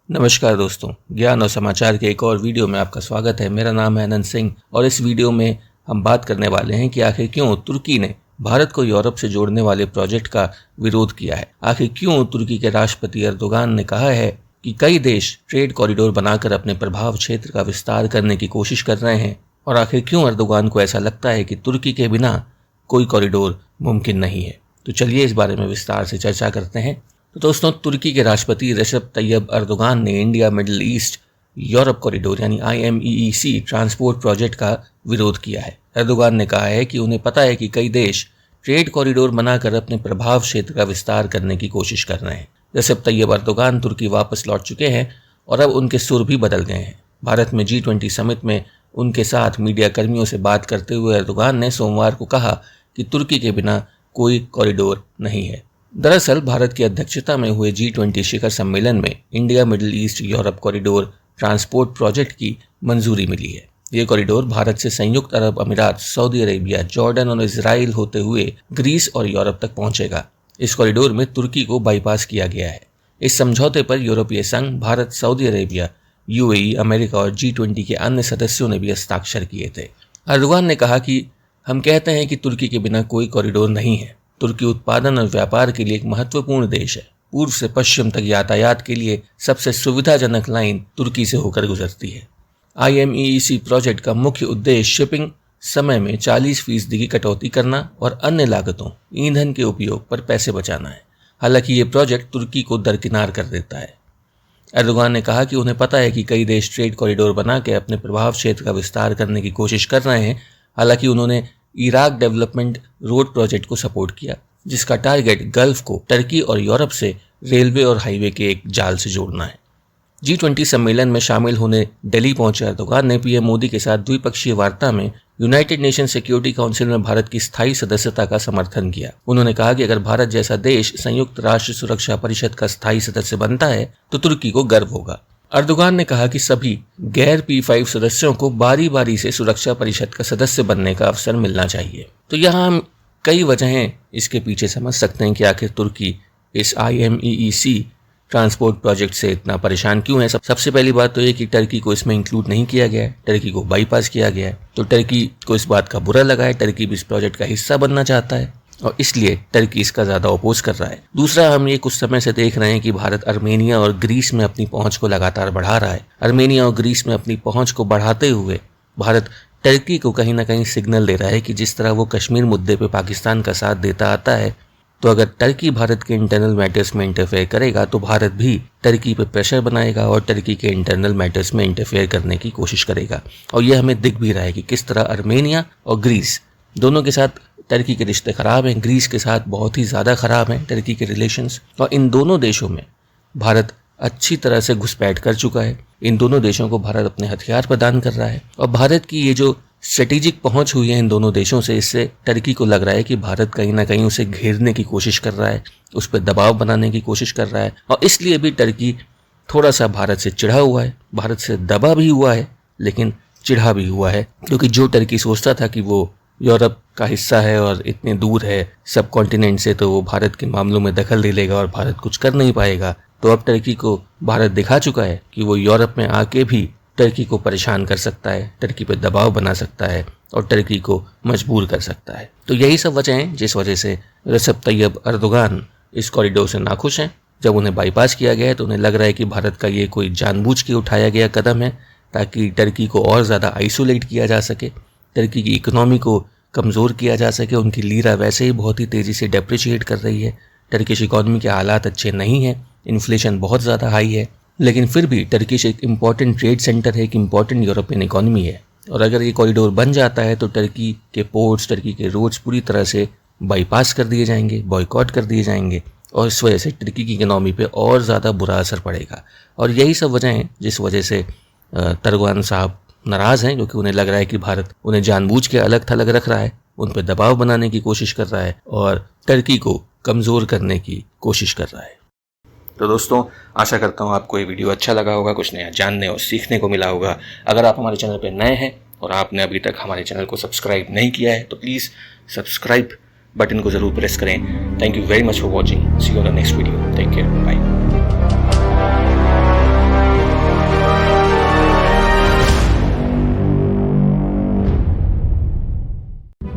नमस्कार दोस्तों, ज्ञान और समाचार के एक और वीडियो में आपका स्वागत है। मेरा नाम है अनंत सिंह और इस वीडियो में हम बात करने वाले हैं कि आखिर क्यों तुर्की ने भारत को यूरोप से जोड़ने वाले प्रोजेक्ट का विरोध किया है। आखिर क्यों तुर्की के राष्ट्रपति अर्दोगान ने कहा है कि कई देश ट्रेड कॉरिडोर बनाकर अपने प्रभाव क्षेत्र का विस्तार करने की कोशिश कर रहे हैं, और आखिर क्यों अर्दोगान को ऐसा लगता है कि तुर्की के बिना कोई कॉरिडोर मुमकिन नहीं है। तो चलिए इस बारे में विस्तार से चर्चा करते हैं। तो दोस्तों, तुर्की के राष्ट्रपति रेसेप तैयब अर्दोगान ने India middle east Europe corridor यानी IMEEC ट्रांसपोर्ट प्रोजेक्ट का विरोध किया है। अर्दोगान ने कहा है कि उन्हें पता है कि कई देश ट्रेड कॉरिडोर बनाकर अपने प्रभाव क्षेत्र का विस्तार करने की कोशिश कर रहे हैं। रेसेप तैयब अर्दोगान तुर्की वापस लौट चुके हैं और अब उनके सुर भी बदल गए हैं। भारत में G20 समिट में उनके साथ मीडिया कर्मियों से बात करते हुए अर्दोगान ने सोमवार को कहा कि तुर्की के बिना कोई कॉरिडोर नहीं है। दरअसल भारत की अध्यक्षता में हुए G20 शिखर सम्मेलन में India middle east Europe corridor transport project की मंजूरी मिली है। ये कॉरिडोर भारत से संयुक्त अरब अमीरात, सऊदी अरेबिया, जॉर्डन और इजराइल होते हुए ग्रीस और यूरोप तक पहुंचेगा। इस कॉरिडोर में तुर्की को बाईपास किया गया है। इस समझौते पर यूरोपीय संघ, Bharat, Saudi Arabia, UAE, America और G20 के अन्य सदस्यों ने भी हस्ताक्षर किए थे। अर्दोगान ने कहा कि हम कहते हैं कि तुर्की के बिना कोई कॉरिडोर नहीं है। तुर्की उत्पादन और व्यापार के लिए एक महत्वपूर्ण देश है। पूर्व से पश्चिम तक यातायात के लिए सबसे सुविधाजनक लाइन तुर्की से होकर गुजरती है। IMEEC प्रोजेक्ट का मुख्य उद्देश्य शिपिंग समय में 40% की कटौती करना और अन्य लागतों, ईंधन के उपयोग पर पैसे बचाना है। हालांकि ये प्रोजेक्ट तुर्की को दरकिनार कर देता है। अर्दोगान ने कहा कि उन्हें पता है कि कई देश ट्रेड कॉरिडोर बना के अपने प्रभाव क्षेत्र का विस्तार करने की कोशिश कर रहे हैं। हालांकि उन्होंने इराक डेवलपमेंट रोड प्रोजेक्ट को सपोर्ट किया, जिसका टारगेट गल्फ को टर्की और यूरोप से रेलवे और हाईवे के एक जाल से जोड़ना है। G20 सम्मेलन में शामिल होने दिल्ली पहुंचे अर्दोगान ने PM मोदी के साथ द्विपक्षीय वार्ता में यूनाइटेड नेशन सिक्योरिटी काउंसिल में भारत की स्थायी सदस्यता का समर्थन किया। उन्होंने कहा कि अगर भारत जैसा देश संयुक्त राष्ट्र सुरक्षा परिषद का स्थायी सदस्य बनता है तो तुर्की को गर्व होगा। अर्दोगान ने कहा कि सभी गैर P5 सदस्यों को बारी बारी से सुरक्षा परिषद का सदस्य बनने का अवसर मिलना चाहिए। तो यहाँ हम कई वजहें इसके पीछे समझ सकते हैं कि आखिर तुर्की इस IMEEC ट्रांसपोर्ट प्रोजेक्ट से इतना परेशान क्यों है। सबसे पहली बात तो ये कि टर्की को इसमें इंक्लूड नहीं किया गया है, टर्की को बाईपास किया गया है। तो टर्की को इस बात का बुरा लगा है। टर्की भी इस प्रोजेक्ट का हिस्सा बनना चाहता है और इसलिए टर्की इसका ज़्यादा अपोज कर रहा है। दूसरा, हम ये कुछ समय से देख रहे हैं कि भारत अर्मेनिया और ग्रीस में अपनी पहुंच को लगातार बढ़ा रहा है। अर्मेनिया और ग्रीस में अपनी पहुंच को बढ़ाते हुए भारत टर्की को कहीं ना कहीं सिग्नल दे रहा है कि जिस तरह वो कश्मीर मुद्दे पे पाकिस्तान का साथ देता आता है, तो अगर टर्की भारत के इंटरनल मैटर्स में इंटरफेयर करेगा तो भारत भी टर्की पे प्रेशर बनाएगा और टर्की के इंटरनल मैटर्स में इंटरफेयर करने की कोशिश करेगा। और यह हमें दिख भी रहा है कि किस तरह अर्मेनिया और ग्रीस दोनों के साथ टर्की के रिश्ते खराब हैं। ग्रीस के साथ बहुत ही ज़्यादा खराब हैं टर्की के रिलेशंस, और इन दोनों देशों में भारत अच्छी तरह से घुसपैठ कर चुका है। इन दोनों देशों को भारत अपने हथियार प्रदान कर रहा है और भारत की ये जो स्ट्रेटेजिक पहुंच हुई है इन दोनों देशों से, इससे टर्की को लग रहा है कि भारत कहीं ना कहीं उसे घेरने की कोशिश कर रहा है, उस पर दबाव बनाने की कोशिश कर रहा है। और इसलिए भी टर्की थोड़ा सा भारत से चिढ़ा हुआ है, भारत से दबा भी हुआ है लेकिन चिढ़ा भी हुआ है। क्योंकि जो टर्की सोचता था कि वो यूरोप का हिस्सा है और इतने दूर है सब कॉन्टिनेंट से, तो वो भारत के मामलों में दखल ले लेगा और भारत कुछ कर नहीं पाएगा। तो अब टर्की को भारत दिखा चुका है कि वो यूरोप में आके भी टर्की को परेशान कर सकता है, टर्की पे दबाव बना सकता है और टर्की को मजबूर कर सकता है। तो यही सब वजह हैं जिस वजह से रेसेप तैयब अर्दोगान इस कॉरिडोर से नाखुश हैं। जब उन्हें बाईपास किया गया है तो उन्हें लग रहा है कि भारत का ये कोई जानबूझ के उठाया गया कदम है ताकि टर्की को और ज़्यादा आइसोलेट किया जा सके, टर्की की इकोनॉमी को कमज़ोर किया जा सके। उनकी लीरा वैसे ही बहुत ही तेज़ी से डेप्रिशिएट कर रही है। टर्किश इकोनॉमी के हालात अच्छे नहीं हैं, इन्फ्लेशन बहुत ज़्यादा हाई है, लेकिन फिर भी टर्किश एक इम्पॉर्टेंट ट्रेड सेंटर है, एक इम्पॉर्टेंट यूरोपियन इकोनॉमी है। और अगर ये कॉरिडोर बन जाता है तो टर्की के पोर्ट्स, टर्की के रोड्स पूरी तरह से बाईपास कर दिए जाएंगे, बॉयकॉट कर दिए जाएंगे और इस वजह से टर्की की इकोनॉमी पे और ज़्यादा बुरा असर पड़ेगा। और यही सब वजह हैं जिस वजह से अर्दोगान साहब नाराज़ हैं, क्योंकि उन्हें लग रहा है कि भारत उन्हें जानबूझ के अलग थलग रख रहा है, उन पर दबाव बनाने की कोशिश कर रहा है और टर्की को कमज़ोर करने की कोशिश कर रहा है। तो दोस्तों, आशा करता हूँ आपको ये वीडियो अच्छा लगा होगा, कुछ नया जानने और सीखने को मिला होगा। अगर आप हमारे चैनल पर नए हैं और आपने अभी तक हमारे चैनल को सब्सक्राइब नहीं किया है तो प्लीज़ सब्सक्राइब बटन को ज़रूर प्रेस करें। Thank you very much for watching. See you on the next video. Take care, bye.